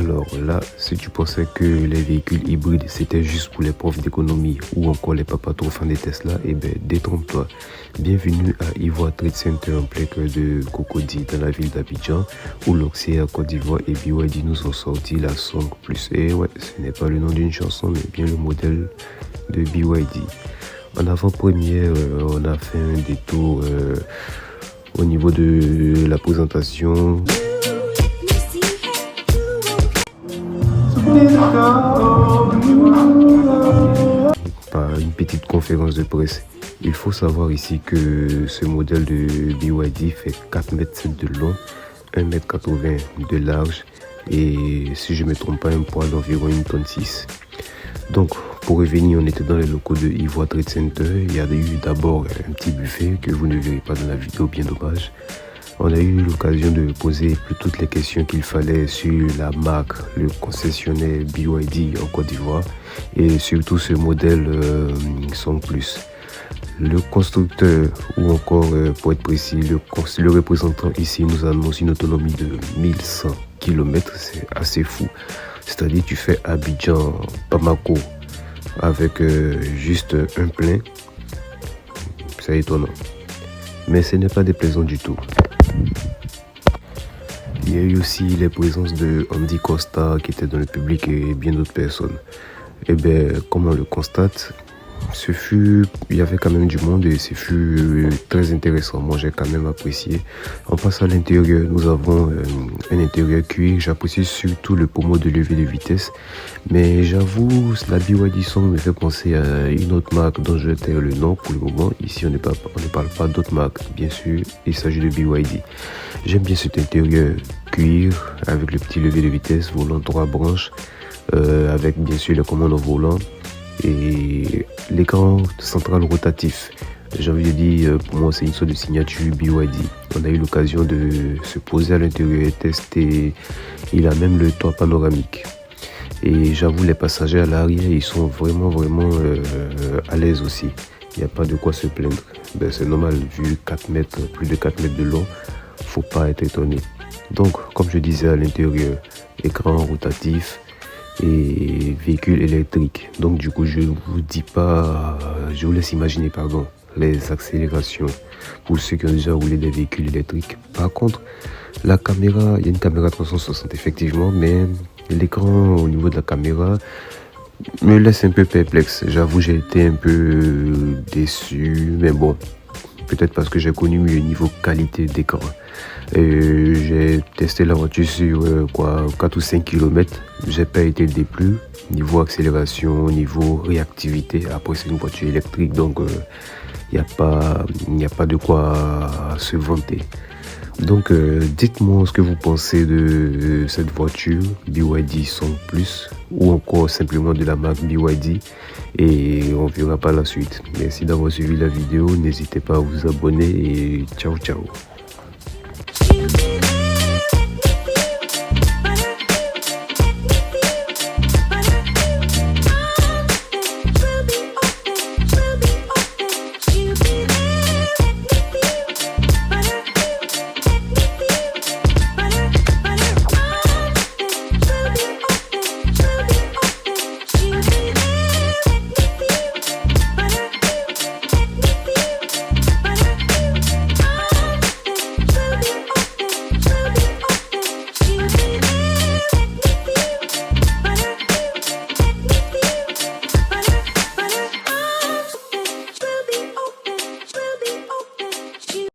Alors là, si tu pensais que les véhicules hybrides c'était juste pour les profs d'économie ou encore les papas trop fans des Tesla, eh ben détrompe-toi. Bienvenue à Ivoire Trade Center en plein cœur de Cocody dans la ville d'Abidjan où l'Oxy à Côte d'Ivoire et BYD nous ont sorti la Song Plus. Et ouais, ce n'est pas le nom d'une chanson mais bien le modèle de BYD. En avant-première, on a fait un détour au niveau de la présentation. Par une petite conférence de presse. Il faut savoir ici que ce modèle de BYD fait 4,7 m de long, 1,80 m de large et si je ne me trompe pas un poids d'environ 1,6 tonne. Donc pour revenir, on était dans les locaux de Ivoire Trade Center. Il y a eu d'abord un petit buffet que vous ne verrez pas dans la vidéo, bien dommage. On a eu l'occasion de poser toutes les questions qu'il fallait sur la marque, le concessionnaire BYD en Côte d'Ivoire et surtout ce modèle Song Plus. Le constructeur ou encore pour être précis, le représentant ici nous annonce une autonomie de 1100 km, c'est assez fou. C'est-à-dire tu fais Abidjan-Bamako avec juste un plein, c'est étonnant. Mais ce n'est pas déplaisant du tout. Il y a eu aussi les présences de Andy Costa qui était dans le public et bien d'autres personnes. Et bien, comme on le constate, il y avait quand même du monde et ce fut très intéressant. Moi, j'ai quand même apprécié. En passant à l'intérieur, nous avons un intérieur cuir. J'apprécie surtout le pommeau de lever de vitesse. Mais j'avoue, la BYD Song me fait penser à une autre marque dont je vais taire le nom pour le moment. Ici, on ne parle pas d'autres marques. Bien sûr, il s'agit de BYD. J'aime bien cet intérieur cuir avec le petit lever de vitesse, volant 3 branches, avec bien sûr les commandes au volant. Et l'écran central rotatif, j'ai envie de dire, pour moi c'est une sorte de signature BYD. On a eu l'occasion de se poser à l'intérieur et tester. Il a même le toit panoramique. Et j'avoue, les passagers à l'arrière, ils sont vraiment à l'aise aussi. Il n'y a pas de quoi se plaindre. Ben, c'est normal, vu 4 mètres, plus de 4 mètres de long, faut pas être étonné. Donc, comme je disais à l'intérieur, écran rotatif et véhicule électrique. Donc du coup je vous laisse imaginer les accélérations pour ceux qui ont déjà roulé des véhicules électriques. Par contre la caméra, il y a une caméra 360 effectivement, mais l'écran au niveau de la caméra me laisse un peu perplexe. J'avoue, j'ai été un peu déçu, mais bon, peut-être parce que j'ai connu mieux niveau qualité d'écran. J'ai testé la voiture sur 4 ou 5 km. J'ai pas été déplu. Niveau accélération, niveau réactivité. Après, c'est une voiture électrique, donc il n'y a pas de quoi se vanter. Donc, dites-moi ce que vous pensez de cette voiture BYD Song Plus ou encore simplement de la marque BYD et on verra par la suite. Merci d'avoir suivi la vidéo. N'hésitez pas à vous abonner et ciao ciao.